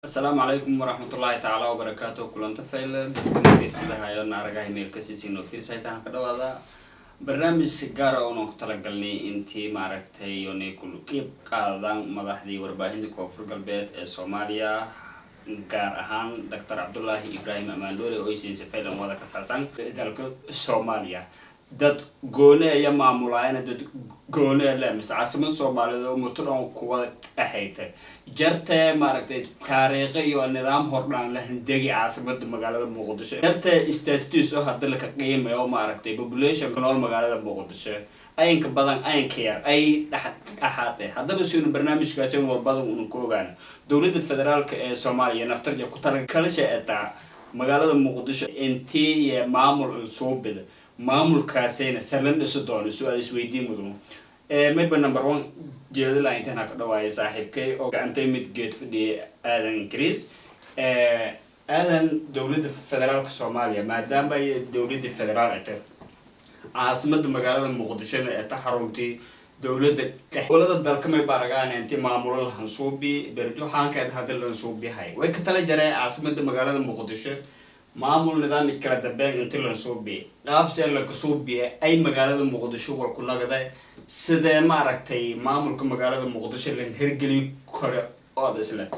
السلام عليكم ورحمة الله تعالى وبركاته. كلنا فايل دكتور فيرس ده هاي نارجع إيميل كسيسي نو فيرس هاي تهان كده هذا برنامج سجارة أو نقطة لقلني أنتي معركتي يوني كل كيف كذا مدحدي ورباهين كوفر قلبيت الصوماليا gaar ahaan Dr. Abdullahi Ibrahim Amandori oo isiin safaydan wada ka saabsan dalka Soomaaliya dad goone ay maamulayaan dad goone la mas'aasimo Soomaalida oo mutron kuwa ahaytay jartay maaragtay taariikh iyo nidaam hordaan la hindagi caasimada magaalada Muqdisho jartay status oo hadda la ka qiimeeyo maaragtay population ka nool magaalada Muqdisho أين كبدن أين كير أي أحاطه هذا بس ينو برنامج كاتون والبدن ونكوغان دولة الفدرال الصومالية نفترض يكتر كل شيء أتا مقالة مقدسة أنتي معمول صوب معمول كاسين سلم السودان السؤال السويدي مدرون ميبا نمبر 1 جلد لا إنتنا كدواي صاحب كي أو أنتي متجد في دي آذن كريس آذن دولة الفدرال الصومالية ما دام بي دولة الفدرال أتا عاصمة مقالة مقدسة تحرمتي دولة ولد الدرك ما يبارجان أنتي معمول الهنصوبي برجو حان كده هذا الهنصوبي هاي ويكتلا جرى عاصمة مقالة مقدسة معمول نظام يتكرر دبان أنتي الهنصوبي قابس الهنصوبي أي مقالة مقدسة والكل هذا سده معركتي معمول كمقالة مقدسة لنهرجلي كره أسلم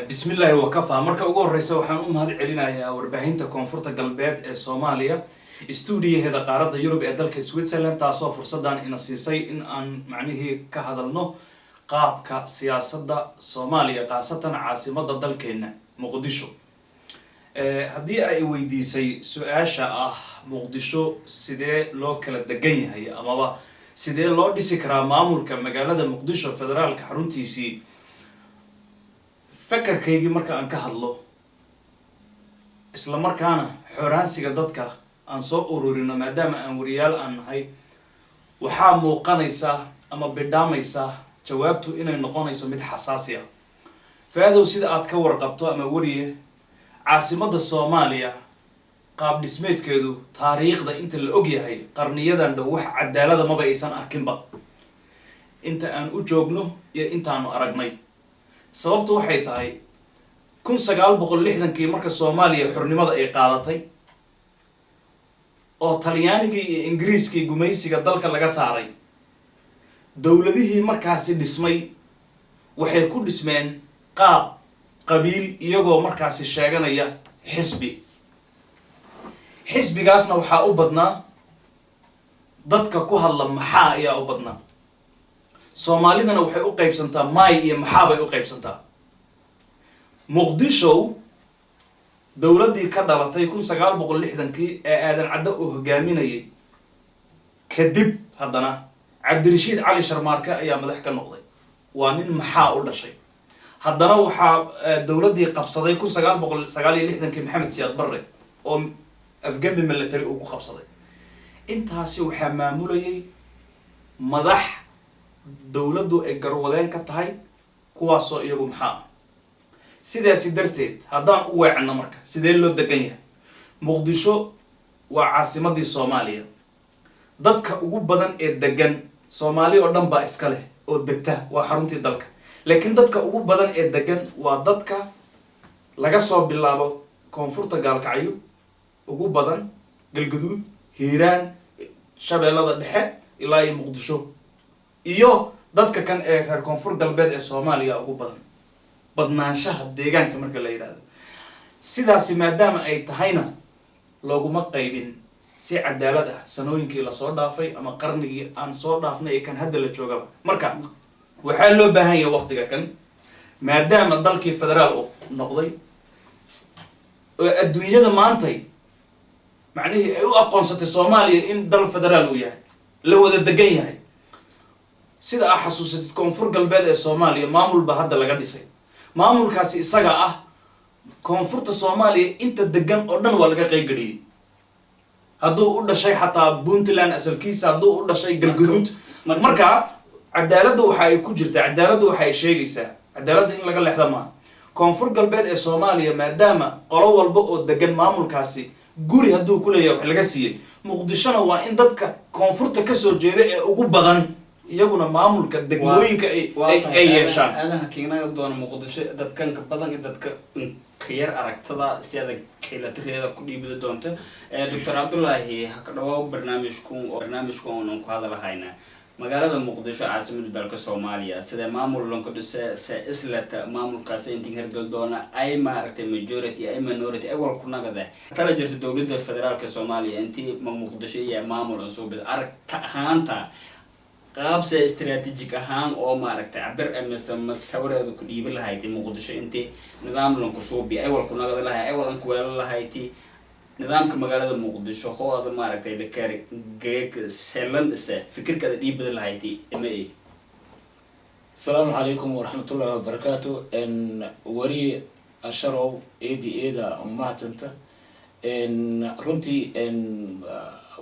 بسم الله وكفى مركب أقول رئيس وحنوم هذا علينا يا وربعين تكونفورت قلبات الصومالية استوديو هذا قارة يوروب أدلك سويسرلاند تاسو فرصة دان إن سيسي إن معنيه كهذا النوع قاب كسياسة الصومالية قاسة عاصمة دلكنا مقدشو هدي أي ويدي سؤال مقدشو سيدي لو كلا دقيني هي أما سيدي لو دي سكرا مامور كمقالة مقدشو فدرال كحرونتي سي فكر كيجي مركا أنك هالله إسلام مركانا حورانسي قددك aan soo ururino maadaama aan wariyaal aan nahay waxaa muuqanaysa ama bidhaamaysa jawaabtu inay noqonayso mid xasaasi ah faadow sida aad ka warqabto ama wariye caasimada Soomaaliya qaab dhismeedkeedu taariikhda inta la og yahay qarniyadan dhow wax cadaalad ma baysan arkinba inta aan u joogno iyo inta aan aragnay sababtu waxay tahay 1960kii marka Soomaaliya xornimada ay qaadatay oo Talyaanigii iyo Ingiriiskii gumaysiga dalka laga saaray dawladihii markaasi dhismay waxay ku dhismeen qaab qabiil iyagoo markaasi sheeganaya xisbigaasna waxaa u badnaa dadka ku hadla maxaa ayaa u badnaa Soomaalidana waxay u qaybsantaa maay iyo maxaa bay u qaybsantaa Muqdisho dawladii ka dhalatay 1960kii ee aadan cadda oo hogaaminayay kadib haddana Cabdirashiid Cali Sharmaarka ayaa madax ka noqday waa nin maxaa u dhashay haddana waxaa dawladii qabsaday 1969kii Maxamed Siyaad Barre oo afgambi military uu ku qabsaday intaasi waxaa maamulayay madax dawladdu ay garwadeen ka tahay kuwaasoo iyagu maxaa sidaasi darteed haddaan u weecno marka sidee loo degan yahay Muqdisho waa caasimadii Soomaaliya dadka ugu badan ee degan Soomaaliya oo dhan baa iska leh oo degta waa xaruntii dalka laakiin dadka ugu badan ee degan waa dadka laga soo bilaabo koonfurta Gaalkacyo ugu badan Galgaduud Hiiraan Shabeellada Dhexe ilaa iyo Muqdisho iyo dadka kan ee reer koonfur galbeed ee Soomaaliya ugu badan badnaanshaha deegaanka marka la yiraahdo sidaasi maadaama ay tahayna looguma qaybin si cadaalad ah sanooyinkii la soo dhaafay ama qarnigii aan soo dhaafnay ee kan hadda la joogaba marka waxaa loo baahan yahay waqtiga kan maadaama dalkii federaal uu noqday oo adduunyada maantay macnaheedu ay u aqoonsatay Soomaaliya in dal federaal uu yahay la wada degan yahay sida ah xasuusatid koonfur galbeed ee Soomaaliya maamulba hadda laga dhisay maamulkaasi isaga ah koonfurta Soomaaliya inta degan oo dhan waa laga qayb galiyay hadduu u dhashay xataa Puntland asalkiisa hadduu u dhashay Galgaduud marka cadaaladdu waxa ay ku jirtaa cadaaladdu waxa ay sheegaysaa cadaaladda in laga leexdo ma koonfur galbeed ee Soomaaliya maadaama qolo walba oo degan maamulkaasi guri hadduu ku leeyahay wax laga siiyay Muqdishona waa in dadka koonfurta ka soo jeeda ee ugu badan iyaguna maamulka degmooyinka ay yeeshaan aadaha kiinaga doona muqdisho dadkan ka badan dadka ka yar aragtada sida kiilatireeda ku dhiibida doonta Dr. Abdullahi haka dhawaaq barnaamijku oo ku hadalahayna magaalada muqdisho caasimadda dalka Soomaaliya sida maamul lanka dhisa islata maamulkaas intii hergal doona ay maaragtay majority ay minority ay wal ku nagada kala jirta dawladda federaalka Soomaaliya intii muqdisho iyo maamul soo bid aragta ahaanta qaabse istiraatiijig ahaan oo maaragtay cabir masawirada ku dhiibi lahayd muqdisho intii nidaam lanku soo bi ay wal ku nagada lahayd ay wal ku weel lahayd nidaamka magaalada muqdisho hooda maaragtay dhakar geeg selan fikirka dhiibada lahayd ma السلام عليكم ورحمة الله وبركاته إن وري أشروا إيدي إيدا أمهاتنتا إن رنتي إن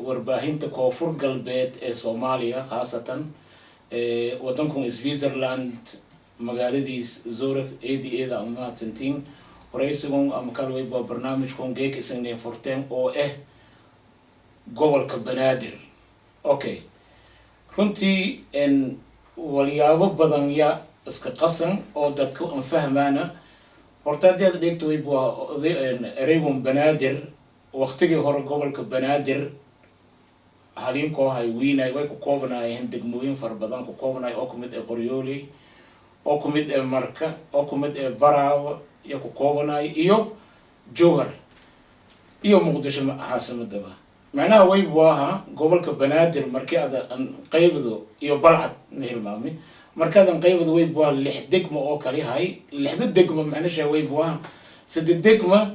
ورباهين تكوفر قلبات سوماليا خاصة ودنكم سويسرلاند مقالدي زورك إيدي إيدا أمهاتنتين ورئيسكم أمكالوا يبوا برنامجكم جيك إسنين فورتين أو قول كبنادر أوكي رنتي إن walyaabo badan ya iska qasan oo dadku aan fahmaana horta dad dhigto ereygun banaadir waqtigii hore gobolka banaadir halinkoo hay wiinay way ku koobnaayeen degmooyin far badan ku koobnaay oo kumid ee qoryooli oo kumid ee marka oo kumid ee baraawo iyo ku koobnaay iyo jowhar iyo muqdisho caasimadaba معناها ويبواها قبل كبنادر مركز قيبضو يبلعت نهيل مامي مركز قيبضو ويبواها اللي حدقمة أو كلي هاي اللي حد الدقمة معناش ويبواها سد الدقمة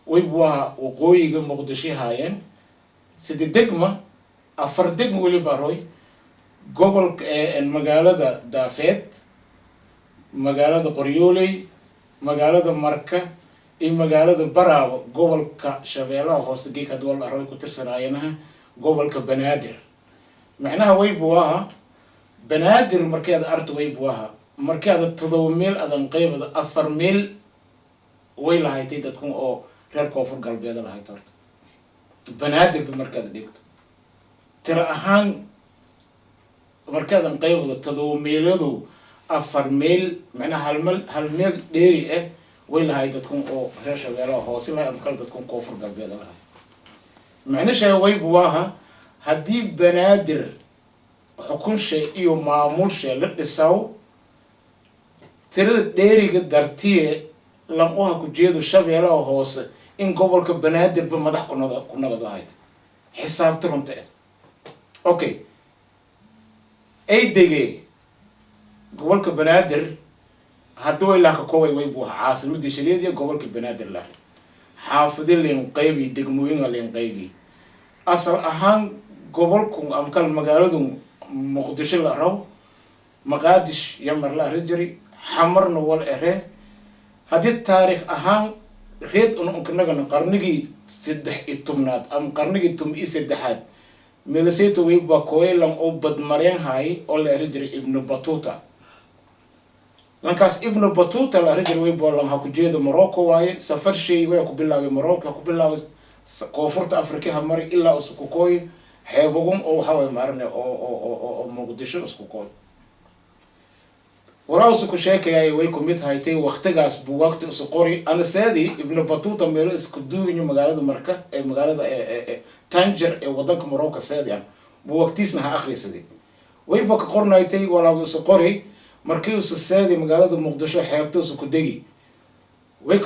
ويبواها وقوي مقدشي هاين سد الدقمة أفرد دقمة ولي باروي قبل المقالة دافيت مقالة قريولي مقالة مركز in magaalada baraawo gobolka shabeellaha hoose geeka dwal arooy ku tirsanayeenaha gobolka banaadir macnaha way buwaha banaadir markeeda arto way buwaha markeeda 7 meel adan qaybada 4 meel way lahayd dadku oo reer koonfur galbeed lahayd horta banaadir markeeda dhigto tira ahaan markeeda qaybada 7 meeladu 4 meel macnaha hal meel dheeri ah way lahayd dadku oo reer shabeellaha hoose la amkal dadku koonfur galbeed lahayd macnaheedu way buwaha hadii banaadir xukun shay iyo maamul shay la dhisaw tirada dheeriga dartiye lamuha ku jeedo shabeellaha hoose in gobolka banaadir ba madax ku nabad lahayd xisaabta runta okay ay degay gobolka banaadir hadduu ilaa ka koobay way buuxa caasimadda shariidii gobolka banaadir la xaafidin leen qaybi degmooyin leen qaybi asal ahaan gobolku amkal magaaladu muqdisho la raw maqaadish yamar la rijri xamarna wal ere hadii taariikh ahaan reed unkanaga qarnigii 13aad am qarnigii 13aad meelaseeto way baa kooylan oo badmareen hay oo la rijri ibn batuta lankaas ibn batuta la rajul way boolan ha ku jeedo Morocco waaye safar shay way ku bilaaway Morocco ku bilaaway koonfurta Afrika hamari ilaa isku kooy xeebogum oo waxa way maarne oo muqdisho isku kooy walaal isku sheekay way ku mid haytay waqtigaas buu waqti isku qori ana saadi ibn batuta meel isku duuyo magaalada marka ee magaalada Tanger ee wadanka Morocco saadi buu waqtiisna ha akhriisaday way baka qornaaytay walaal isku qori markii uu saadi magaalada muqdisho xeebtoosu ku degi way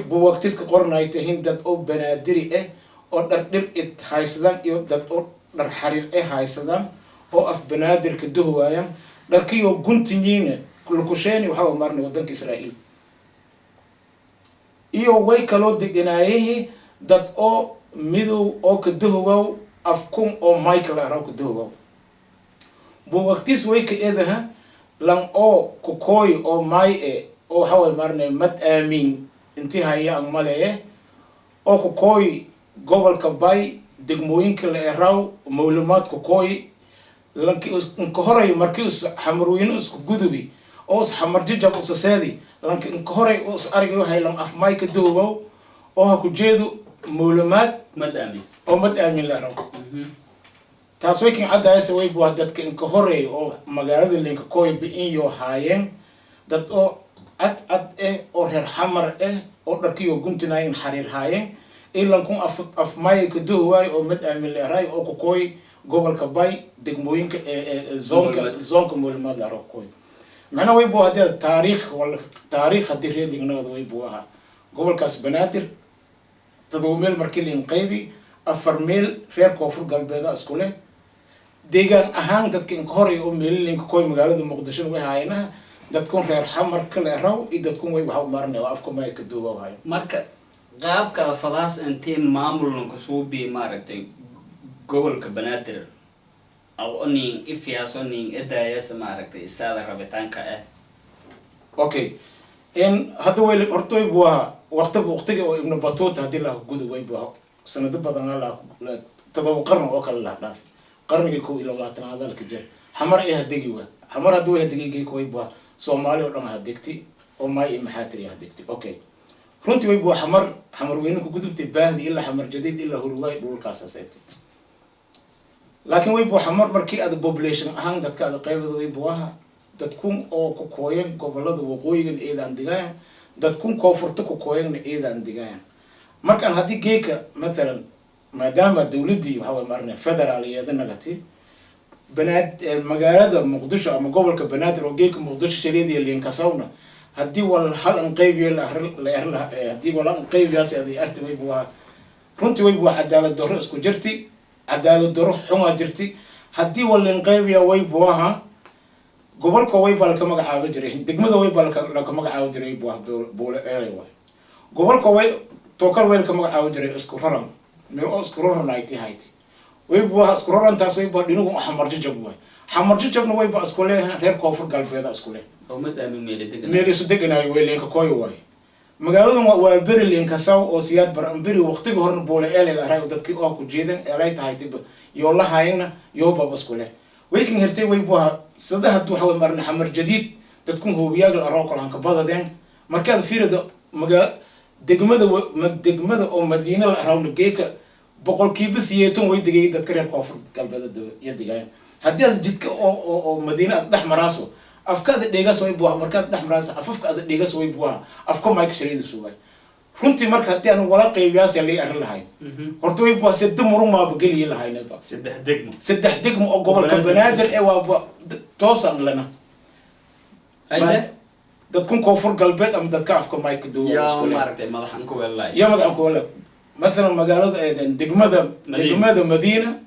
buwaqtis ka qornaaytay hindad oo banaadiri ah oo dhir it haysadan iyo dad oo dhar xariir ah haysadan oo af banaadir ka duhwaayaan dharkii oo guntiyiina kulkusheeni waxa marna wadanka Israa'iil iyo way kaloo deganaayay dad oo midow oo ka duhwaw afkum oo Michael araw ka duhwaw buwaqtis way ka eedaha lan oo kukoy oo may oo haway marnay mad aamin intii haya ang maleeye oo kukoy gobolka bay degmooyinka la eraw mawlumaad kukoy lanki ka horay markii xamruuyin isku gudubi oo xamarjija u saseedi lanki ka horay oo argayo haylam af may ka doogo oo ha ku jeedo mawlumaad mad aamin oo mad aamin la eraw taas way kin cadaaysa way buu dadka in ka horeey oo magaalada linka kooy biin haayeen dad oo cad oo reer xamar oo dharkiyo guntinaayin xariir haayeen ilan kun af may ka duwaay oo mid aamin leeray oo ku kooy gobolka bay degmooyinka zonka mulmad la rokooy macna way buu hadii taariikh hadii reedingnooda way buu ahaa gobolkaas banaadir tadoo meel markii liin qaybi afar meel reer koonfur galbeed isku leh deegaan ahaan dadka in ka horeey oo meel linka kooy magaalada muqdisho way haayeen dadkun reer xamar kale raw iyo dadkun way waxa marnaa afka may ka duwaay marka qaabka fadaas intiin maamulka soo bi maaragtay gobolka banaadir oo nin ifiyaso nin edaayas maaragtay isaada rabitaanka okay in hada way hortooy buu waqtiga oo ibn batuta hadii la gudo way buu sanado badan la tadoo qarn oo kale la dhaaf qarniga 21 ka jir xamar ay hadigi waa xamar haduu hadigi way buu Soomaali oo dhan hadigti oo may maxaatiri hadigti okay runtii way buu xamar weyn ku gudubtay baahdi ila xamar jadid ila hurwaay dhulkaas asayti laakiin way buu xamar markii aad population ahaan dadka aad qaybada way buu dadkun oo ku kooyeen gobolada waqooyiga eedaan digaan dadkun koonfurta ku kooyeen eedaan digaan markaan hadii geeka mesela maadaama dawladii waxa marnay federaaliyada nagati magaalada muqdisho ama gobolka banaadir oo geeka muqdisho shariidii liin kasawna hadii wal hal an qaybiyo la hadii wal an qaybiyaas ay arti way buu runtii way buu cadaalad darro isku jirti cadaalad darro xuma jirti hadii wal an qaybiyo way buu gobolka way balka magacaabo jiray degmada way balka la magacaabo jiray boole way gobolka way tookal way ka magacaabo jiray isku raran meel oo isku raran ay tahay way buu isku raran taas way baa dhinagu xamar jajabna way baa isku leeyahay reer koonfur galbeed isku leeyahay oo madaamin meel isu deganayo way leenka kooyo way magaaladan waa beri leenka saw oo siyaad baran beri waqtiga horna boole la raay dadkii oo ku jeedan ay tahay tib iyo la hayna iyo baba isku leeyahay way kin hirtay way buu sida haduu waxa marna xamar jadiid dadku hoobiyaga la roo kalan ka badadeen markaad fiirado degmada oo Madiina la raawna geeka boqolkiiba 80 way degay dadka reer koonfur galbeed iyo degaan hadii aad jidka oo Madiina dhax maraaso afkaada dheegas way buu markaad dhax maraaso afafkaada dheegas way buu afka Mike shariidu suugay runtii marka hadii aan wala qaybiyaas ay ar lahayn horta way buu saddex murug ma bagaliye lahayn saddex degmo oo gobolka banaadir ee waa toosan lana dadkun koonfur galbeed ama dadka afka Mike doo isku maartay madaxan ku weelay madaxan ku weelay مثلا magaalada degmada Madiina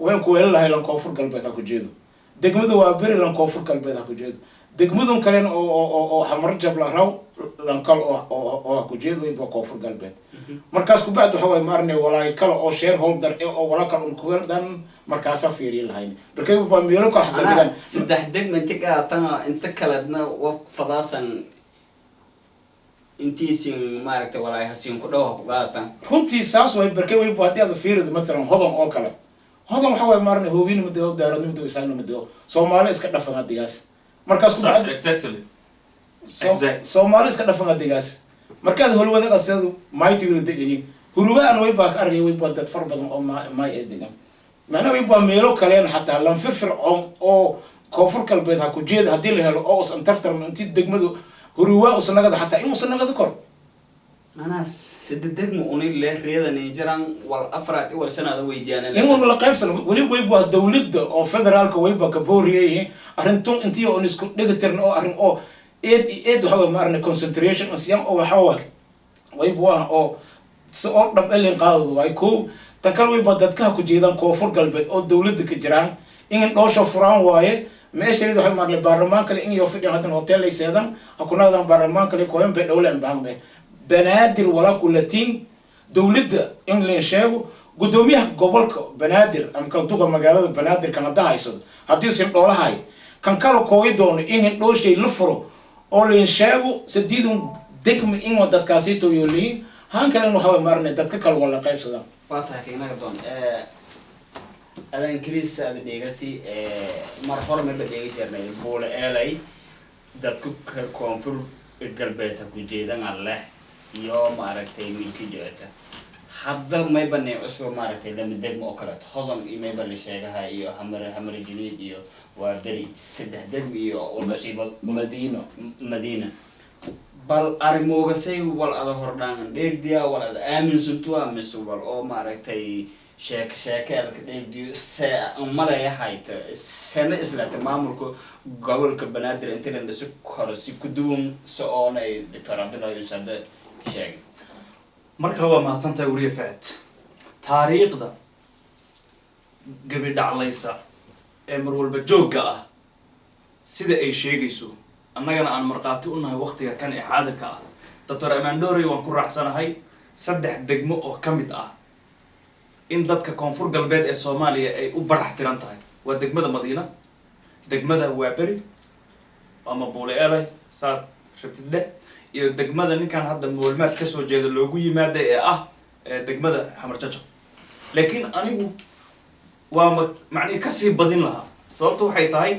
وين كويل الله لان كوفر قلبها كجيدو دقمدو وابري لان كوفر قلبها كجيدو دقمدو كلين او حمر جبل راو لان كل او كجيدو يبقى كوفر قلبها مركز بعد حوي مارني ولا كل او شير هولدر او ولا كل كويل دان مركز فيري لهين بركي بقى ميلو كل حتى دغان سدح دقم انت كلدنا وفضاسن intiisin maaragtay walaay hasiin ku dhaw qaatan runtii saas way barkay way baadiyada fiirad مثلا hodon oo kale hodon waxa way marnay hoobin muddo daarad muddo isaan muddo Soomaali iska dhafan adigaas markaas ku bacad exactly Soomaali iska dhafan adigaas markaad holwada qasadu maaytii wala degayin huruwaan way baa ka argay way baadad far badan oo maay ee degan macna way baa meelo kale xataa lan firfircoon oo koonfur kalbeed ha ku jeed hadii la helo oo san tartar intii degmadu هروة وسنقد حتى إيه وسنقد كور أنا سددك مؤني له رياضة نيجران والأفراد ولا سنة هذا ويديان إيه ولا قيف سنة ولي ويبوا الدولة أو فدرال كويبوا كبورية أرنتون أنتي أو نسكت نقدر أو أرن أو إيد وحول مارن concentration أسيام أو حول ويبوا أو سؤال رب اللي قاضي ويكو تكلم ويبوا دتكها كجيدان كوفر قلبت أو الدولة كجيران إن لو شفران واي ما يشتري ده مارل برلمان كله إني يوفي هذا الهوتيل ليس هذا أكون هذا برلمان كله كوين بدولة بعمره بنادر ولا كل تين دولة إنجليز شيء قدوميه قبلك بنادر أم كان توقع مجالات بنادر كان ده هيصل هتيجي سيم ولا هاي كان كانوا كويدون إن لو شيء لفرو أولين شيء سديدهم دكم إن ودك كاسيتو يولي هان كلام هو مارن دك كل ولا قيف صدا واضح كنا قدون هذا إنكريس هذا ديجاسي مرحلة من بداية جرنا بول إلي دتك كونفور القلبية كوجيدا الله يوم عرفتي ميكي جاتا hadda mayba ne cusub maaragtay lama degmo oo kaleeto hodan iyo mayba la sheegaha iyo hamar jadiid iyo waa beri saddex degmo iyo musiibad madiina bal arrimoogasay wal ada hordhaan dheegdiya wal ada aaminsantuwa mise wal oo maaragtay sheekeeda ka dheegdiyo se malaya hayta sena islaata maamulka gobolka banaadir inta la dhiso koro si ku duwan si oonay doctor cabdullahi yuusuf hadda sheegay markale waa mahadsantahay wariye faad taariikhda gabi dhaclaysa ee mar walba joogga ah sida ay sheegayso annagana aan markhaati u nahay waqtiga kan ee xaadirka ah doctor amandorey waan ku raacsanahay 3 degmo oo ka mid ah in dadka koonfur galbeed ee Soomaaliya ay u barax tiran tahay waa degmada Madiina degmada Waaberi ama Buuleelay saar rabtide iyo degmada ninkan hadda moolmaad ka soo jeeda loogu yimaado ee ah degmada Xamar Jajab laakiin anigu waa macni ka sii badin lahaa sababtu waxay tahay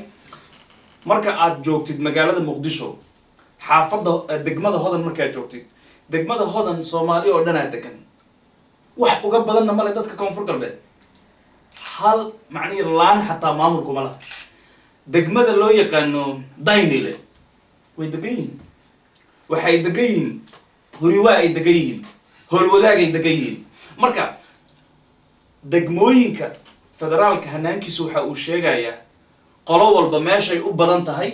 marka aad joogtid magaalada Muqdisho xaafadda degmada Hodan marka aad joogtid degmada Hodan Soomaali oo dhan degan wax uga badan ma leh dadka koonfur galbeed hal macni laan hatta maamulku ma laha degmada loo yaqaano Daynile way degan yihiin waxay degan yihiin horiwaa ay degan yihiin howlwadaag ay degan yihiin marka degmooyinka federaalka hanaankiisu waxa uu sheegayaa qolo walba meeshay u badan tahay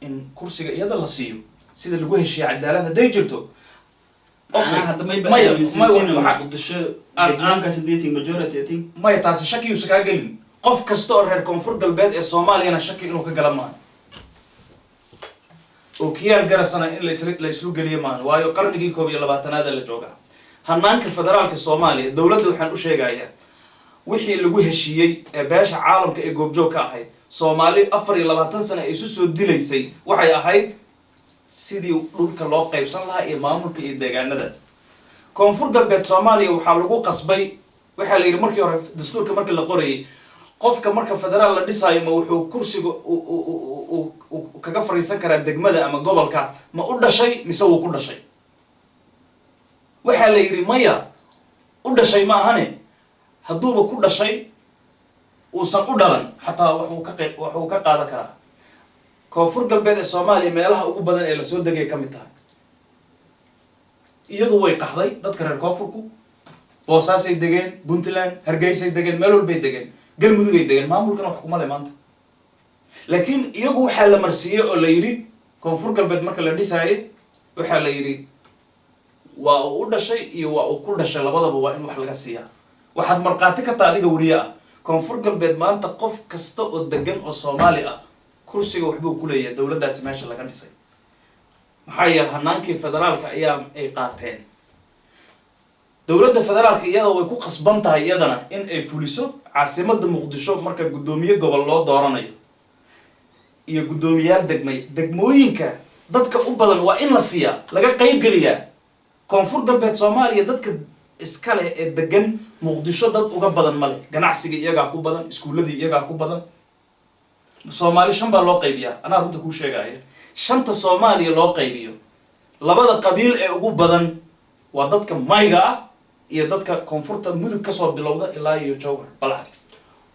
in kursiga iyada la siiyo sida lagu heshiyo cadaalad haday jirto okay hadda mayba Muqdisho deegaanka sidii majority I think may taasi shaki uu saga galin qof kasta oo reer koonfur galbeed ee Soomaaliya shaki inuu ka gala maan oo kiyaal garasana in la islu galiyo maan waayo qarnigii 12aad la jooga hanaanka federaalka Soomaaliya dawladda waxaan u sheegayaa wixii lagu heshiiyay ee beesha caalamka ee goobjoog ka ahayd Soomaali 24 sano ay isu soo dilaysay waxay ahayd sidii dhulka loo qaybsan lahaa ee maamulka iyo deegaanada koonfur galbeed Soomaaliya waxa lagu qasbay waxa la yiri markii hore dastuurka markii la qorayay qofka marka federaal la dhisaayo ma wuxuu kursiga kaga fariisan karaa degmada ama gobolka ma u dhashay mise uu ku dhashay waxa la yiri maya u dhashay ma ahane haduuba ku dhashay uu san u dhalan xataa wuxuu ka qaadan karaa koonfur galbeed ee Soomaaliya meelaha ugu badan ee la soo degay ka mid tahay iyadu way qaxday dadka reer koonfurku Boosaasay degeen Puntland Hargeysa degeen meel walba ay degeen galmudug ay degeen maamulkana wax kuma leh maanta laakiin iyagu waxa la marsiiyay oo la yiri koonfur galbeed marka la dhisayay waxa la yiri waa u dhashay iyo waa uu ku dhashay labadaba waa in wax laga siiyaa waxaad marqaati ka taadiga wariye ah koonfur galbeed maanta qof kasta oo degan oo Soomaali ah kursiga waxbuu ku leeyahay dawladdaasi meesha laga dhisay maxaa yeelay hanaankii federaalka ayaa ay qaateen dawladda federaalka iyada way ku qasban tahay iyadana in ay fuliso caasimadda Muqdisho marka gudoomiye gobol loo dooranayo iyo gudoomiyaal degmooyinka dadka u badan waa in la siiyaa laga qayb galiyaa koonfur galbeed Soomaaliya dadka iskale ee degan Muqdisho dad uga badan male ganacsiga iyaga ku badan iskuuladii iyaga ku badan Soomaali shan baa loo qaybiyaa ana runta ku sheegay shanta Soomaaliya loo qaybiyo labada qabiil ee ugu badan waa dadka mayga ah iyo dadka koonfurta mudug ka soo bilowda ilaa iyo Jowhar Balcad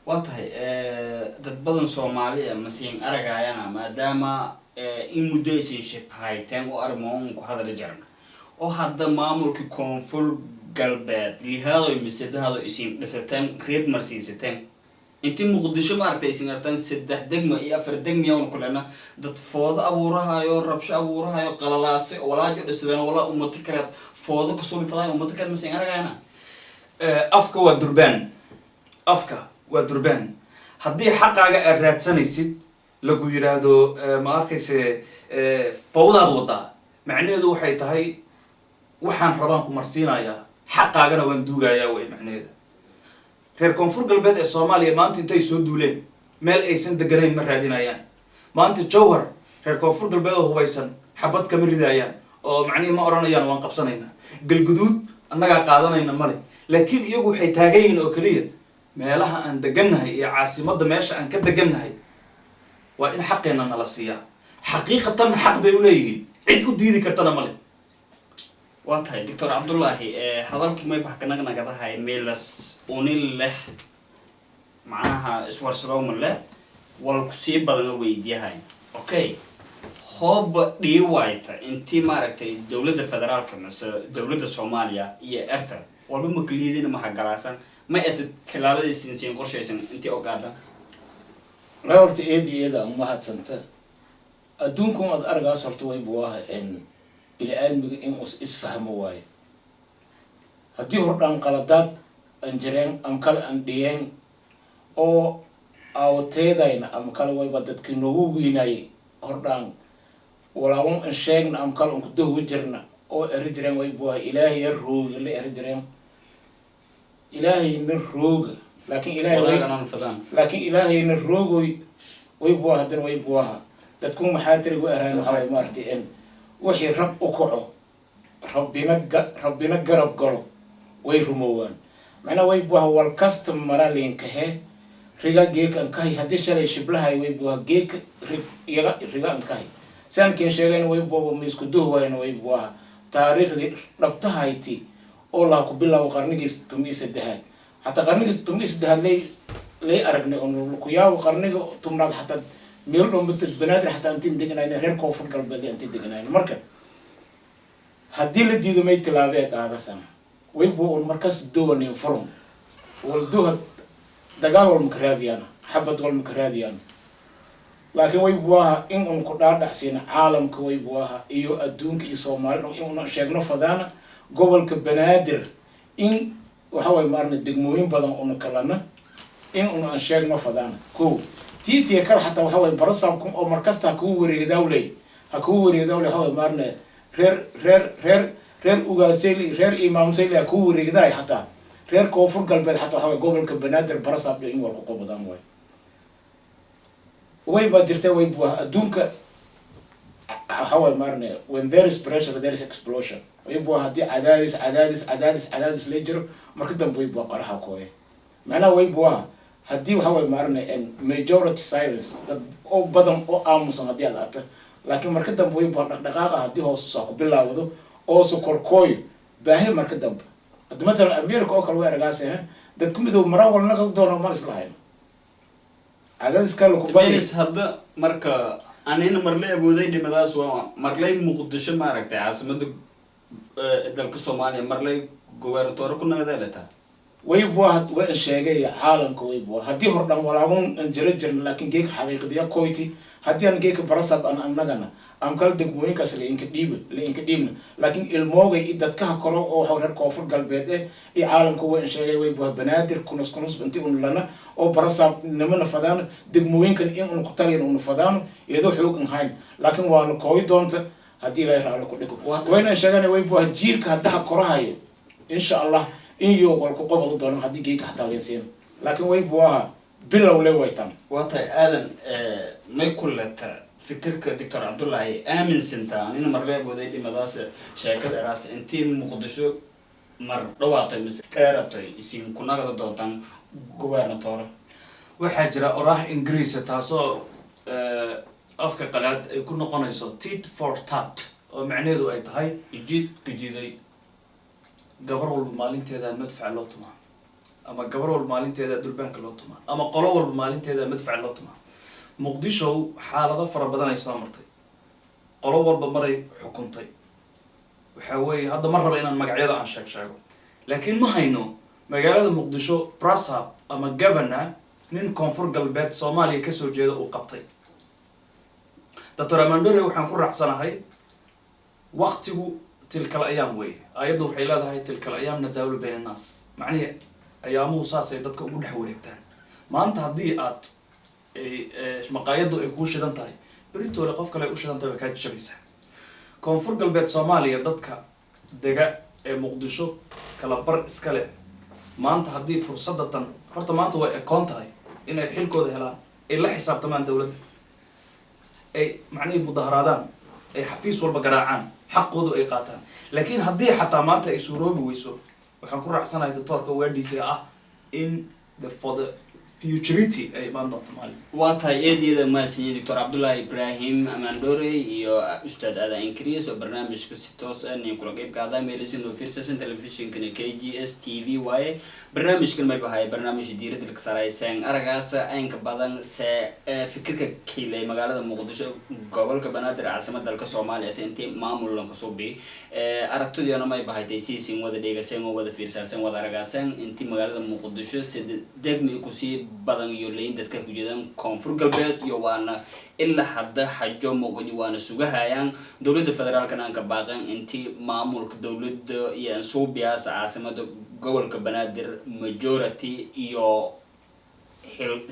waa tahay dad badan Soomaaliya masiin aragayana maadaama in muddo aysan shaqayteen oo armoon ku hadal jaran oo hadda maamulka koonfur galbeed lihaado misadahado isin dhisateen reed marsiisateen intii Muqdisho ma aragtay isin artaan 3 degmo iyo 4 degmo oo kulana dad foodo abuurahayo rabsho abuurahayo qalalaase walaajo dhisbeen wala ummad kale foodo ka soo fadaan ummad kale ma siin aragayna afka waa durbaan haddii xaqaaga aad raadsanaysid lagu yiraahdo ma arkayse fawdaad wada macnaheedu waxay tahay waxaan rabaan ku marsiinayaa xaqaagana waan duugayaa way macnaheedu reer koonfur galbeed ee Soomaaliya maanta intay soo duuleen meel aysan deganayn ma raadinayaan maanta Jowhar reer koonfur galbeed oo hubaysan xabad kama ridayaan oo macnaheedu ma oranayaan waan qabsanaynaa galguduud annaga qaadanayna male laakiin iyagu waxay taagayeen oo kaliya meelaha aan degannahay iyo caasimadda meesha aan ka degannahay waa in xaqeena nala siiyaa xaqiiqatan xaq bay u leeyihiin cid u diidi kartana male waa tahay doctor cabdullaahi hadalkii may bax kanaga nagadahay meelas unil leh macnaha iswarsadowma leh wal kusii badan weydiyahay okay hoob dhiiwayta intii maaragtay dowladda federaalka mise dowladda soomaaliya iyo erta walba makliidina maha galaasan ma eta tilaabadii siinsiin qorshaysan intii ogaada la horta eediyada uma hadsanta adduunkan ad argaas horta way buaha bini-aadmiga in us isfahmo waayo haddii hordhaan qaladaad aan jireen ama kale aan dhiyeen oo aawateedayna ama kale wayba dadkii noogu weynayay hordhaan walaawan an sheegna ama kale an ku dahwi jirna oo eri jireen way buaha ilaahaya rooga la eri jireen ilaahayna rooga laakiin ilaahayna roogoy way buaha haddana way buaha dadku maxaa tirigu eraan waxaa maartay wixii rab u kaco rabbina garab galo way rumoowaan macnaa way buaha wal kasta maraliinkahe riga geeka ankahay haddii shalay shiblahay way buaha geeka riga ankahay saankiin sheegayna way buaba miisku duhwayna way buaha taariikhdii dhabtahayti oo laha ku bilaabo qarnigiis 13 xataa qarnigiis 13 lay aragnay oo ku yaabo qarniga 10 xataa meel dhow mid banaadir xataa intiin deganayna reer koonfur galbeed intii deganayna marka haddii la diido may tilaabee qaadasan way buu markaas doonin furum wal duhad dagaal wal makaraadiyaan xabad wal makaraadiyaan laakiin way buaha in un ku dhaadhacsiina caalamka way buaha iyo adduunka iyo Soomaaliya in un sheegno fadaana gobolka banaadir in waxa way maarna degmooyin badan oo kalana in un sheegno fadaana ko tiiti kala xataa waxa way barasaabku oo markasta ku wareegdawlay waxa way maarna reer ugaasay reer imaamsay la ku wareegday xataa reer koonfur galbeed xataa waxa way gobolka banaadir barasaab in wal ku qabadaan way ba jirtay way buah adduunka waxa way maarna when there is pressure there is explosion way buah hadii cadaadis la jiro marka dambe way buah qaraha kooye macna way buah hadii waxa way maarna majority silence dad oo badan oo aamusan hadii aad aata laakiin marka dambe way buah dhaqdhaqaaqa hadii hoos soo ku bilaawdo oo soo korkooy baahi marka dambe hadda mesela America oo kale way aragaasay dadku midoo maraa wal naga doono mar islahayn cadaadis kale ku bayis hadda marka anina marlay awooday dhimadaas waa marlay muqdisho maaragtay caasimada dalka Soomaaliya marlay gobernator ku nagadaalata way buah way sheegay caalamka way buah hadii hordhan walaawan jirna laakiin geek xaqiiqdiya koyti hadii aan geek barasab aan annagana am kala degmooyinkaas la inka dhiibna laakiin ilmoogay dadka koro oo reer koonfur galbeed ee caalamka way sheegay way buah banaadir kunus intii un lana oo barasab nimana fadaan degmooyinkan in un ku talin un fadaan iyadoo xoog in hayn laakiin waana kooy doonta hadii la raalo ku dhigo wayna sheeganay way buah jiilka hadaha korahayo insha Allah in yoo wal ku qofdo doono hadii geeka xataa leeyeen laakiin way buaha bilow leh waytan waatay aadan may kullata fikirka doctor cabdullaahi aamin sinta anina marlay awooday dhimadaas sheekada eraas intii muqdisho mar dhawaatay mis qaaratay isin ku nagada doontan gobernator waxaa jira oraah ingiriis taasoo afka qalaad ay ku noqonayso tit for tat oo macnaheedu ay tahay jiiday gabar walba maalinteeda madfac loo tumaa ama gabar walba maalinteeda durbaanka loo tumaa ama qolo walba maalinteeda madfac loo tumaa muqdisho xaalado fara badan ay soo martay qolo walba maray xukuntay waxa weeye hadda mar raba inaan magacyada aan sheego laakiin ma hayno magaalada muqdisho brasab ama governor nin koonfur galbeed Soomaaliya ka soo jeeda uu qabtay Dr. Amandore waxaan ku raacsanahay waqtigu tilka ayam way ayadu waxay leedahay tilka ayamna dawlo been naas macnaheedu ayaamuhu saasay dadka ugu dhex wareegtaan maanta hadii aad maqaayadu ay ku shidan tahay beritoole qof kale u shidan tahay ka jabaysaa koonfur galbeed Soomaaliya dadka dega ee muqdisho kala bar iska leh maanta hadii fursadatan horta maanta way akoon tahay in ay xilkooda helaan ay la xisaabtamaan dawladda ay macnaheedu mudaharaadaan ay xafiis walba garaacaan xaqoodu ay qaataan laakiin hadii xataa maanta ay suuroobi weyso waxaan ku raacsanahay doctorka weediisa ah in futurity ay imaan doonto maalin waa tahay eedyada mahadsanyiin doctor cabdullaahi ibraahim amandore iyo ustaad aadan increase oo barnaamijka si toos ah nin kula qeyb qaada meelisin oo fiirsasan telefishinkana KGS TV waaye barnaamijkan may bahay barnaamij diiradda ka saaraysan aragaas aynka badan se fikirka kiilay magaalada muqdisho gobolka banaadir caasimada dalka Soomaaliya intii maamulka ka soo bi aragtidana may bahay taysiisin wada dheegasan oo wada fiirsasan wada aragaasan intii magaalada muqdisho sida degmi ku sii badan iyo leeyin dadka ku jeedaan koonfur galbeed iyo waana ilaa hadda xajo muqdisho waana sugahayaan dawladda federaalka aan ka baaqan intii maamulka dawladda iyo Suubiyaas caasimada gobolka banaadir majority iyo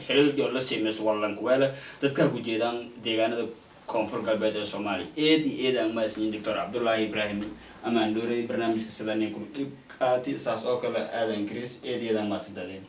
xil iyo la sameeyo wallan kuwala dadka ku jeedaan deegaanada koonfur galbeed ee Soomaaliya eed aan maasin doctor cabdullaahi ibraahim amandore barnaamijka sidaan ku qaati saas oo kale aadan Chris eed aan maasin dadeen